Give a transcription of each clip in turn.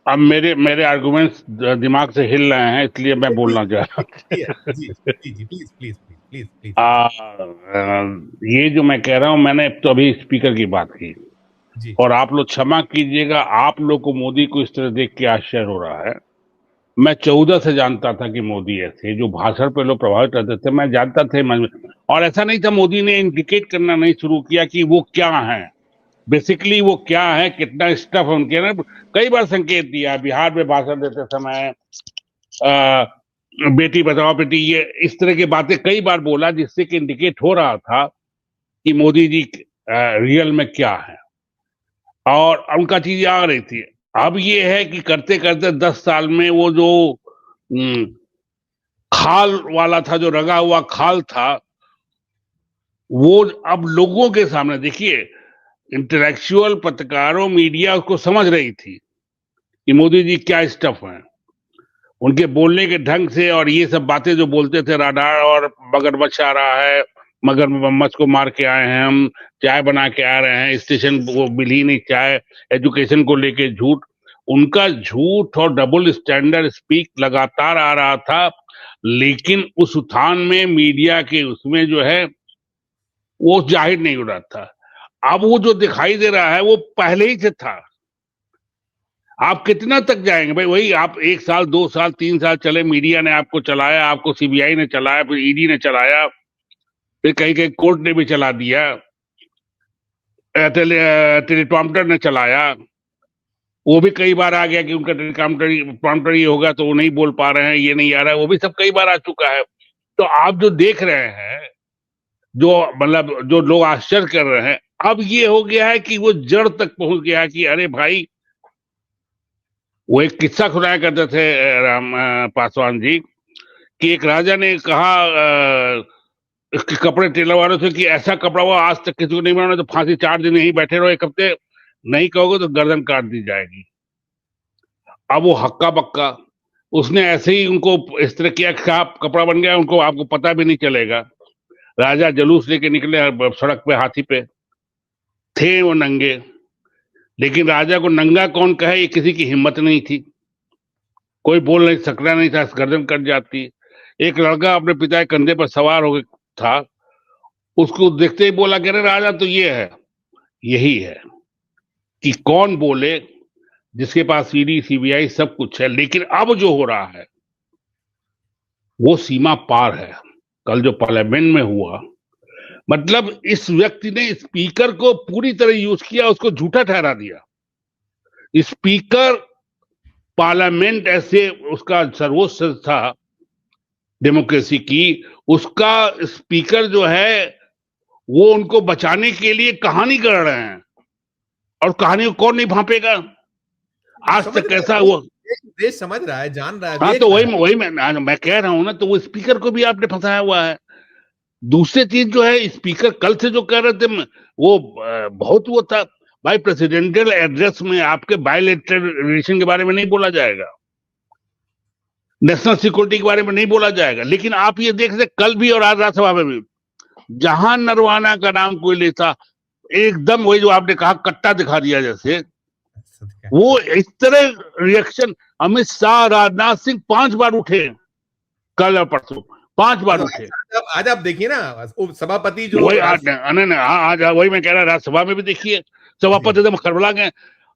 अब मेरे मेरे आर्गुमेंट्स दिमाग से हिल रहे हैं, इसलिए मैं बोलना चाह रहा हूँ। जी जी जी, please please please please please. ये जो मैं कह रहा हूँ, मैंने तो अभी स्पीकर की बात की, जी और आप लोग क्षमा कीजिएगा, आप लोग को मोदी को इस तरह देख के आश्चर्य हो रहा है। मैं 14 से जानता था कि मोदी ऐसे, जो भाषण पे लोग प्रभावित रहते थे, मैं जानता थे और ऐसा नहीं था, मोदी ने इंडिकेट करना नहीं शुरू किया कि वो क्या है, बेसिकली वो क्या है, कितना स्टफ है उनके ना। कई बार संकेत दिया बिहार में भाषण देते समय, आ, बेटी बचाओ बेटी, ये इस तरह की बातें कई बार बोला, जिससे कि इंडिकेट हो रहा था कि मोदी जी रियल में क्या है, और उनका चीजें आ रही थी। अब ये है कि करते करते 10 साल में वो जो खाल वाला था, जो रगा हुआ खाल था, वो अब लोगों के सामने देखिए, इंटेलेक्चुअल पत्रकारों मीडिया उसको समझ रही थी कि मोदी जी क्या स्टफ है, उनके बोलने के ढंग से, और ये सब बातें जो बोलते थे, राडार और मगरमच्छ आ रहा है, मगरमच्छ को मार के आए हैं हम, चाय बना के आ रहे हैं, स्टेशन वो मिली नहीं चाय, एजुकेशन को लेके झूठ, उनका झूठ और डबल स्टैंडर्ड स्पीक लगातार आ रहा था। लेकिन उस उत्थान में मीडिया के उसमें जो है वो जाहिर नहीं हो रहा था। अब वो जो दिखाई दे रहा है वो पहले ही से था। आप कितना तक जाएंगे भाई? वही आप 1 साल 2 साल 3 साल चले, मीडिया ने आपको चलाया, आपको सीबीआई ने चलाया, फिर ईडी ने चलाया, फिर कहीं कहीं कोर्ट ने भी चला दिया, टेलीप्रॉम्प्टर ने चलाया, वो भी कई बार आ गया कि उनका टेलीप्रॉम्प्टर ये होगा तो वो नहीं बोल पा रहे हैं, ये नहीं आ रहा है, वो भी सब कई बार आ चुका है। तो आप जो देख रहे हैं, जो मतलब जो लोग आश्चर्य कर रहे हैं, अब ये हो गया है कि वो जड़ तक पहुंच गया है कि अरे भाई, वो एक किस्सा सुनाया करते थे राम पासवान जी, कि एक राजा ने कहा इसके कपड़े टेलर वालों से कि ऐसा कपड़ा हुआ आज तक किसी को नहीं बनाना, तो फांसी 4 दिन यहीं बैठे रहो, 1 हफ्ते नहीं कहोगे तो गर्दन काट दी जाएगी। अब वो हक्का बक्का, उसने ऐसे ही उनको इस तरह किया कि आप कपड़ा बन गया, उनको आपको पता भी नहीं चलेगा। राजा जुलूस लेके निकले सड़क पे, हाथी पे थे वो नंगे, लेकिन राजा को नंगा कौन कहे, ये किसी की हिम्मत नहीं थी, कोई बोल नहीं सकता नहीं था, गर्दन कट जाती। एक लड़का अपने पिता के कंधे पर सवार हो था, उसको देखते ही बोला कि अरे राजा तो ये है, यही है कि कौन बोले जिसके पास ईडी सीबीआई सब कुछ है। लेकिन अब जो हो रहा है वो सीमा पार है। कल जो पार्लियामेंट में हुआ, मतलब इस व्यक्ति ने स्पीकर को पूरी तरह यूज किया, उसको झूठा ठहरा दिया। स्पीकर पार्लियामेंट ऐसे उसका सर्वोच्च संस्था डेमोक्रेसी की, उसका स्पीकर जो है वो उनको बचाने के लिए कहानी कर रहे हैं, और कहानी को कौन नहीं भांपेगा? आज समझ तक रहा है कैसा देश, हुआ? देश समझ रहा है, जान रहा है, हाँ, देख तो रहा वही है। वही मैं कह रहा हूं ना, तो वो स्पीकर को भी आपने फंसाया हुआ है। दूसरी चीज जो है, स्पीकर कल से जो कह रहे थे, वो बहुत वो था भाई, प्रेसिडेंशियल एड्रेस में आपके बायलैटरल रिलेशन के बारे में नहीं बोला जाएगा, नेशनल सिक्योरिटी के बारे में नहीं बोला जाएगा। लेकिन आप ये देख सकते, कल भी और आज राज्यसभा में भी, जहां नरवाना का नाम कोई लेता, एकदम वही जो आपने कहा, कट्टा दिखा दिया जैसे, वो इस तरह रिएक्शन। अमित शाह, राजनाथ सिंह 5 बार उठे, कल और परसों 5 बार तो उठे। आज आप देखिए ना, सभापति जो वही आज राष्ट्र। नहीं नहीं, आज वही मैं कह रहा, राज्यसभा में भी देखिए, जी सभापति एकदम खरबला गए।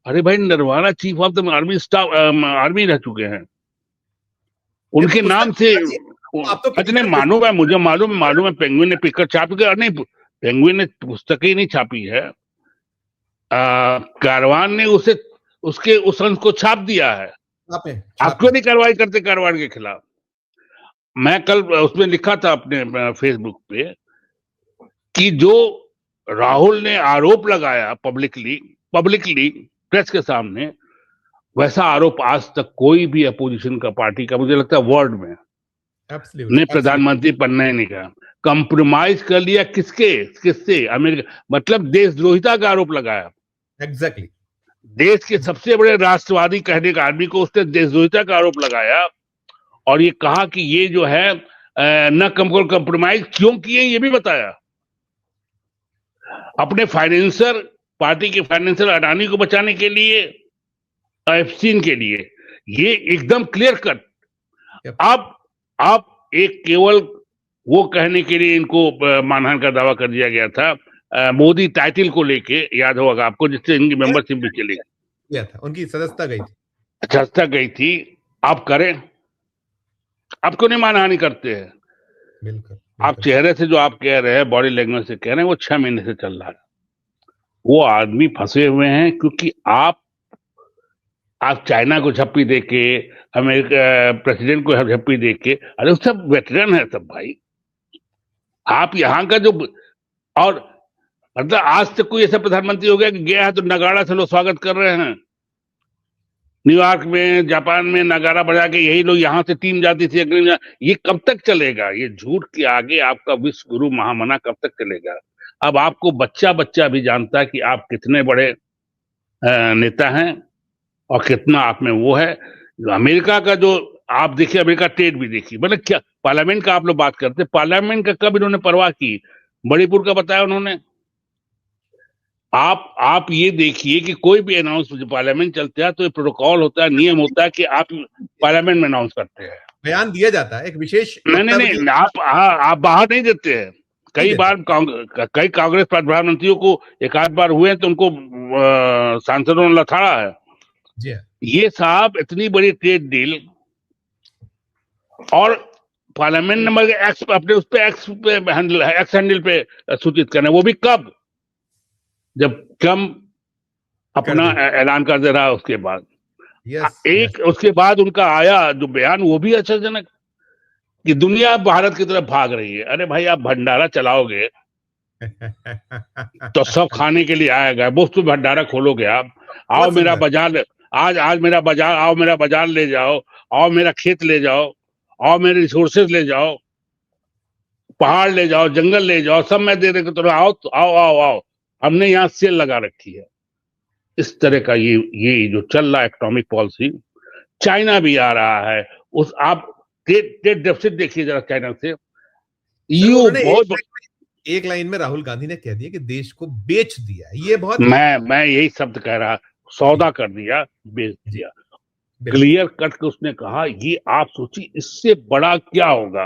अरे भाई, Narwana chief of the army staff, army रह चुके हैं, नहीं तो उनके पुस्तक नाम से। निकालिए। आप तो अच्छा, नहीं फिजिकल मालूम है, पुस्तक। मुझे मालूम है, पेंगुइन ने पिकर छाप के, नहीं, पेंगुइन ने पुस्तक ही नहीं छापी है, कारवान ने उसे, उसके उस अंश को छाप दिया है। छापे आप क्यों छापे। नहीं कार्रवाई करते कारवान के खिलाफ? मैं कल उसमें लिखा था अपने फेसबुक पे कि जो राहुल ने आरोप लगाया पब्लिकली, पब्लिकली प्रेस के सामने, वैसा आरोप आज तक कोई भी अपोजिशन का पार्टी का, मुझे लगता है वर्ल्ड में, एब्सोल्युटली ने एब्सोल्युटली। प्रधानमंत्री बनना ही नहीं कहा। कंप्रोमाइज कर लिया किसके, किससे? अमेरिका, मतलब देशद्रोहिता का आरोप लगाया। एग्जैक्टली। देश के सबसे बड़े राष्ट्रवादी कहने का आदमी को उसने देशद्रोहिता का आरोप लगाया, और ये कहा कि ये जो है न कंप्रोमाइज क्यों किए, ये भी बताया। अपने फाइनेंसर, पार्टी के फाइनेंसर अडानी को बचाने के लिए एफसीन के लिए, ये एकदम क्लियर कट। Yep. अब एक केवल वो कहने के लिए इनको मानहानि का दावा कर दिया गया था मोदी टाइटल को लेके, याद होगा आपको, जिससे इनकी मेंबरशिप भी चली गया था, उनकी सदस्यता गई थी, सदस्यता गई थी। आप करें, आप क्यों नहीं मानहानि करते हैं? बिल्कुल आप बिल्कुल। चेहरे से जो आप कह रहे हैं, बॉडी लैंग्वेज से कह रहे हैं, वो 6 महीने से चल रहा है। वो आदमी फंसे हुए हैं क्योंकि आप चाइना को झप्पी देके, अमेरिका प्रेसिडेंट को झप्पी देके, अरे सब वेटरन है सब भाई। आप यहाँ का जो, और मतलब आज तक कोई ऐसा प्रधानमंत्री हो गया कि गया है तो नगाड़ा से लोग स्वागत कर रहे हैं। न्यूयॉर्क में, जापान में नगाड़ा बजा के यही लोग यहाँ से टीम जाती थी अग्रिम। ये कब तक चलेगा? ये झूठ के आगे आपका विश्व गुरु महामना कब तक चलेगा? अब आपको बच्चा बच्चा भी जानता है कि आप कितने बड़े नेता हैं और कितना आप में वो है। अमेरिका का जो आप देखिए, अमेरिका ट्रेड भी देखिए, मतलब क्या पार्लियामेंट का आप लोग बात करते, पार्लियामेंट का कब इन्होंने परवाह की? मणिपुर का बताया उन्होंने। आप ये देखिए कि कोई भी अनाउंस पार्लियामेंट चलता है तो ये प्रोटोकॉल होता है, नियम होता है कि आप पार्लियामेंट में अनाउंस करते हैं, बयान दिया जाता है, एक विशेष नहीं नहीं वक्तव्य नहीं, आप बाहर नहीं देते हैं। कई देते। बार कई कांग्रेस प्रधानमंत्रियों को एक आध बार हुए तो उनको सांसदों ने लथाड़ा है। जी हाँ, ये साहब इतनी बड़ी ट्रेड डील, और पार्लियामेंट नंबर एक्स अपने उस पे एक्स हैंडल पे सूचित करना, वो भी कब? जब ट्रम्प अपना ऐलान कर दे रहा है उसके बाद। Yes yes. एक उसके बाद उनका आया जो बयान, वो भी आश्चर्यजनक, कि दुनिया भारत की तरफ भाग रही है। अरे भाई, आप भंडारा चलाओगे तो सब खाने के लिए आएगा। वो तो भंडारा खोलोगे आप, आओ बहुत मेरा सुंदर। बाजार, आज मेरा बाजार, आओ मेरा बाजार ले जाओ, आओ मेरा खेत ले जाओ, आओ मेरे रिसोर्सेज ले जाओ, पहाड़ ले जाओ, जंगल ले जाओ, सब मैं दे देगा, तो आओ आओ आओ आओ, हमने यहाँ सेल लगा रखी है। इस तरह का ये जो चल रहा है इकोनॉमिक पॉलिसी। चाइना भी आ रहा है, उस आप ट्रेड डेफिसिट देखिए जरा चाइना से। सर यू उन्होंने बहुत, एक लाइन में राहुल गांधी ने कह दिया कि देश को बेच दिया, ये बहुत मैं यही शब्द कह रहा, सौदा कर दिया, बेच जी दिया। बिल्कुल क्लियर कट के उसने कहा, ये आप सोचिए इससे बड़ा क्या होगा।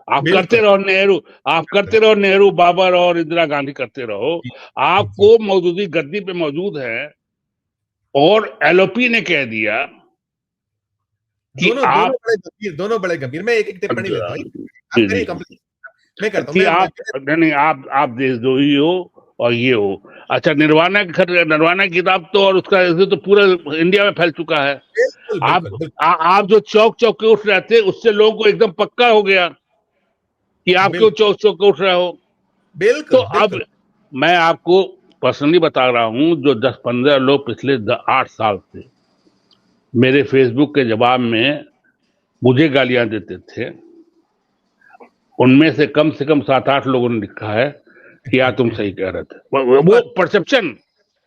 आप करते बिल्कुल। रहो नेहरू, आप करते रहो नेहरू, बाबर और इंदिरा गांधी करते रहो। जी जी जी। आपको मौजूदी गद्दी पे मौजूद है, और एलओपी ने कह दिया कि दोनों दोनों आप, बड़े गंभीर, दोनों बड़े गंभीर। मैं एक एक टिप्पणी लेता हूँ, आप जी करिए जी, कंप्लीट। मैं करता हूँ कि मैं आप नहीं, आप देशद्रोही हो और ये हो। अच्छा, निर्वाणा की किताब तो, और उसका ऐसे तो पूरा इंडिया में फैल चुका है। बिल्कुल आप बिल्कुल बिल्कुल आप जो चौक चौक के उठ रहे थे, उससे लोगों को एकदम पक्का हो गया कि आप क्यों बिल्कुल चौक चौक के उठ रहे हो। तो बिल्कुल अब बिल्कुल। मैं आपको पर्सनली बता रहा हूं, जो 10-15 लोग पिछले 8 साल से मेरे फेसबुक के जवाब में मुझे गालियां देते थे, उनमें से कम 7-8 लोगों ने लिखा है कि यार तुम सही कह रहे थे। वो परसेप्शन,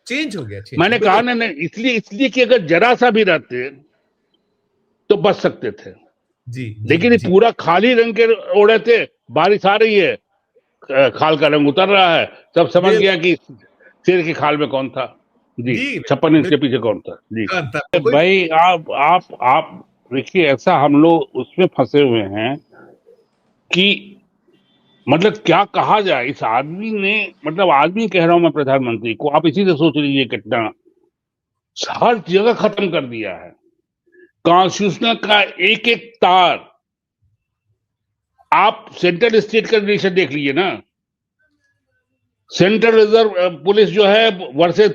चेंज हो गया, चेंज मैंने कहा बिल्कुल। ना, नहीं इसलिए कि अगर जरा सा भी रहते तो बच सकते थे, जी जी लेकिन ये जी पूरा खाली रंग के ओढ़े थे। बारिश आ रही है, खाल का रंग उतर रहा है, सब समझ बिल्कुल गया कि शेर की खाल में कौन था। जी, जी 56 इंच के बिल्कुल। पीछे कौन था। जी कोई भाई, आप देखिए, ऐसा हम लोग उसमें फंसे हुए हैं कि मतलब क्या कहा जाए। इस आदमी ने, मतलब आदमी कह रहा हूं मैं प्रधानमंत्री को, आप इसी से सोच लीजिए कितना हर जगह खत्म कर दिया है। कॉन्स्टिट्यूशन का एक एक तार, आप सेंट्रल स्टेट का रिलेशन देख लीजिए ना। सेंट्रल रिजर्व पुलिस जो है वर्सेस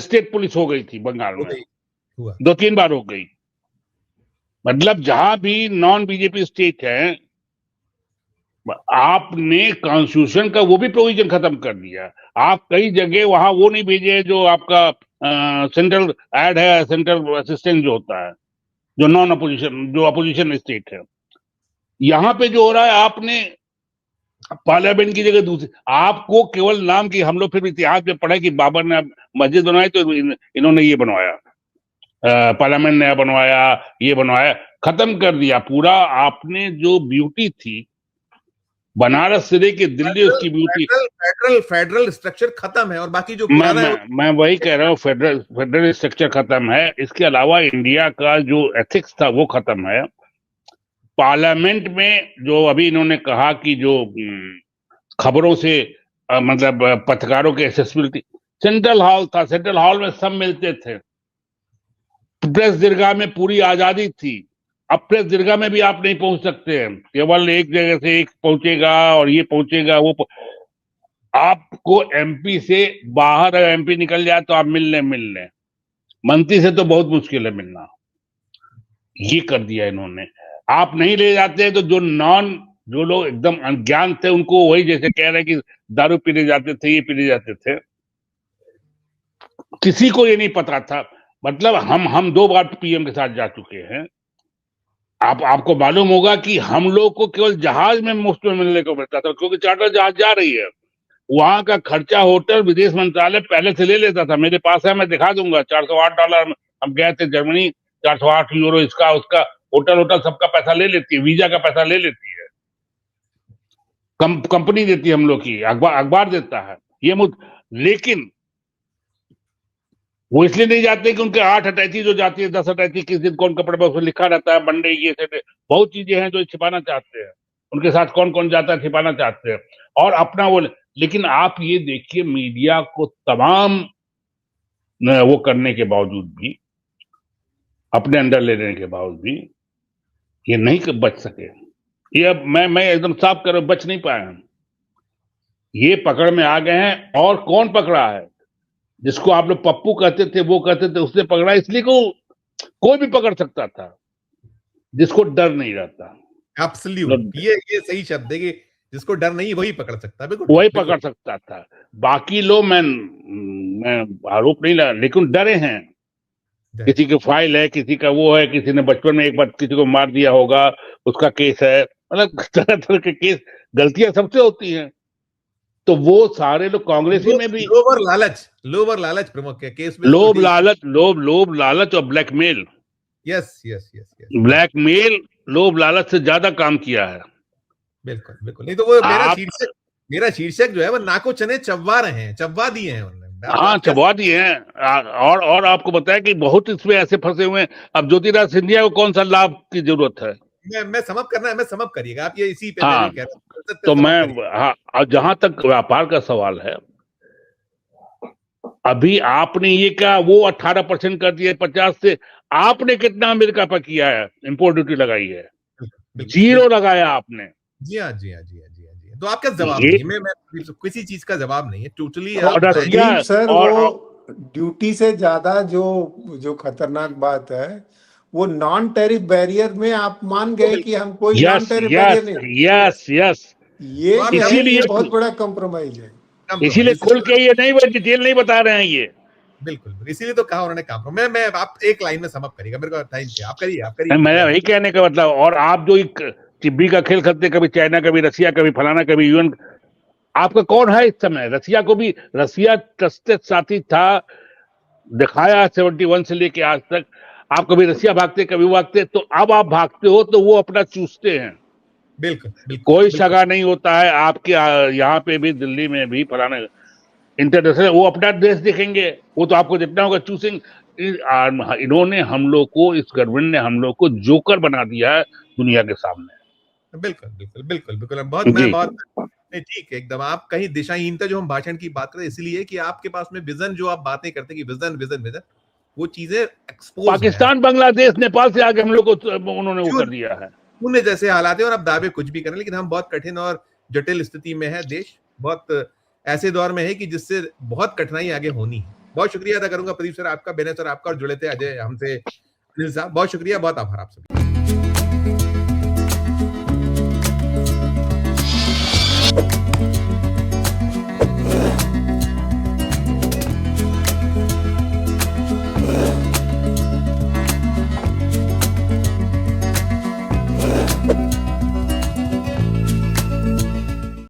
स्टेट पुलिस हो गई थी बंगाल हो में, गई, हुआ 2-3 बार हो गई। मतलब जहां भी नॉन बीजेपी स्टेट है, आपने कॉन्स्टिट्यूशन का वो भी प्रोविजन खत्म कर दिया। आप कई जगह वहां वो नहीं भेजे जो आपका सेंट्रल ऐड है, सेंट्रल असिस्टेंट जो होता है, जो नॉन अपोजिशन, जो अपोजिशन स्टेट है। यहां पे जो हो रहा है, आपने पार्लियामेंट की जगह दूसरी, आपको केवल नाम की, हम लोग फिर इतिहास में पढ़ा कि बाबर ने मस्जिद बनाई तो इन्होंने ये बनवाया, पार्लियामेंट नया बनवाया, ये बनवाया, खत्म कर दिया पूरा। आपने जो ब्यूटी थी बनारस से लेके दिल्ली उसकी ब्यूटी। फेडरल स्ट्रक्चर खत्म है और बाकी जो मैं वही कह रहा हूँ, फेडरल स्ट्रक्चर खत्म है। इसके अलावा इंडिया का जो एथिक्स था वो खत्म है। पार्लियामेंट में जो अभी इन्होंने कहा कि जो खबरों से मतलब पत्रकारों के एक्सेसिबिलिटी, सेंट्रल हॉल था, सेंट्रल हॉल में सब मिलते थे, प्रेस दीर्घा में पूरी आजादी थी। अब प्रेस दीर्घा में भी आप नहीं पहुंच सकते हैं, केवल एक जगह से एक पहुंचेगा और ये पहुंचेगा वो आपको एमपी से बाहर अगर एमपी निकल जाए तो आप मिलने मंत्री से तो बहुत मुश्किल है मिलना। ये कर दिया इन्होंने। आप नहीं ले जाते तो जो लोग एकदम अज्ञान थे उनको वही जैसे कह रहे कि दारू पीने जाते थे, ये पीने जाते थे, किसी को ये नहीं पता था। मतलब हम 2 बार पीएम के साथ जा चुके हैं। आपको मालूम होगा कि हम लोग को केवल जहाज में मुफ्त में मिलने को मिलता था, क्योंकि चार्टर जहाज जा रही है। वहां का खर्चा होटल विदेश मंत्रालय पहले से ले लेता था। मेरे पास है, मैं दिखा दूंगा। $408 हम गए थे जर्मनी, 408 यूरो इसका उसका होटल सबका पैसा ले लेती है, वीजा का पैसा ले लेती है, कंपनी देती है हम लोग की, अखबार देता है ये लेकिन वो इसलिए नहीं जाते कि उनके 8 अटैची जो जाती है, 10 अटैची किस दिन कौन कपड़े पर उसमें लिखा रहता है मंडे, ये से बहुत चीजें हैं जो छिपाना चाहते हैं। उनके साथ कौन कौन जाता है छिपाना चाहते हैं और अपना वो। लेकिन आप ये देखिए, मीडिया को तमाम वो करने के बावजूद भी, अपने अंदर लेने के बावजूद भी ये नहीं बच सके। ये अब मैं एकदम साफ कर, बच नहीं पाए हम, ये पकड़ में आ गए हैं। और कौन पकड़ा है? जिसको आप लोग पप्पू कहते थे, वो कहते थे, उसने पकड़ा। इसलिए को कोई भी पकड़ सकता था जिसको डर नहीं रहता। एब्सोल्यूट, ये सही शब्द है कि जिसको डर नहीं वही पकड़ सकता, वही पकड़ सकता था। बाकी लोग मैं आरोप नहीं लगा, लेकिन डरे हैं। किसी की फाइल है, किसी का वो है, किसी ने बचपन में एक बार किसी को मार दिया होगा, उसका केस है। मतलब तरह तरह के केस, गलतियां सबसे होती हैं। तो वो सारे लोग कांग्रेसी में भी लोभ लालच प्रमुख है केस में। लोभ लालच और ब्लैकमेल। यस। ब्लैकमेल, लोभ लालच से ज्यादा काम किया है। बिल्कुल। नहीं तो वो मेरा शीर्षक जो है वो नाको चने चबवा रहे हैं, चबवा दिए हैं उन्होंने। हाँ, चबवा दिए हैं। और आपको बताया कि बहुत इसमें ऐसे फंसे हुए हैं। अब ज्योतिरादित्य सिंधिया को कौन सा लाभ की जरूरत है? मैं समअप करिएगा आप, ये इसी पे हाँ, कह रहा तो हाँ, जहां तक व्यापार का सवाल है, अभी आपने ये क्या वो 18% कर दिया 50 से। आपने कितना अमेरिका पर किया है, इंपोर्ट ड्यूटी लगाई है? 0 लगाया आपने। जी हाँ। तो आपका जवाब नहीं, मैं किसी चीज का जवाब नहीं है टोटली। सर वो ड्यूटी से ज्यादा जो खतरनाक बात है वो नॉन टैरिफ बैरियर में आप मान गए कि हम कोई नॉन टैरिफ बैरियर नहीं। यस ये इसीलिए बहुत बड़ा कॉम्प्रोमाइज है। इसीलिए खुल के ये नहीं, डिटेल नहीं बता रहे हैं ये। बिल्कुल, इसीलिए तो कहा उन्होंने कॉम्प्रोमाइज। मैं आप एक लाइन में समअप करिएगा, मेरे को टाइम पे आप करिए। मैं वही कहने का मतलब। और आप जो एक टिब्बी का खेल खेलते, कभी चाइना, कभी रसिया, कभी फलाना, कभी यूएन, आपका कौन है इस समय? रसिया ट्रस्टेड साथी था, दिखाया 71 से लेके आज तक। आप कभी रसिया भागते, कभी भागते, तो अब आप भागते हो तो वो अपना चूसते हैं। बिल्कुल। कोई सगा नहीं होता है आपके यहाँ पे भी, दिल्ली में भी, फलाना इंटरनेशनल, वो अपना देश देखेंगे। वो तो आपको जितना होगा चूसेंगे। इन्होंने हम लोग को, इस गवर्नमेंट ने हम लोग को जोकर बना दिया है दुनिया के सामने। बिल्कुल। बहुत ठीक है एकदम। आप कहीं दिशाहीनता, जो हम भाषण की बात करें इसलिए कि आपके पास में विजन, जो आप बातें करते हैं कि विजन, वो चीजें एक्सपोज। पाकिस्तान, बांग्लादेश, नेपाल से आगे हम लोग को उन्होंने वो कर दिया है। उन्हें जैसे हालात है और अब दावे कुछ भी करें, लेकिन हम बहुत कठिन और जटिल स्थिति में है। देश बहुत ऐसे दौर में है कि जिससे बहुत कठिनाई आगे होनी है। बहुत शुक्रिया अदा करूंगा प्रदीप सर आपका, बेने सर आपका, और जुड़े थे अजय हमसे, अनिल साहब, बहुत शुक्रिया, बहुत आभार आप सभी।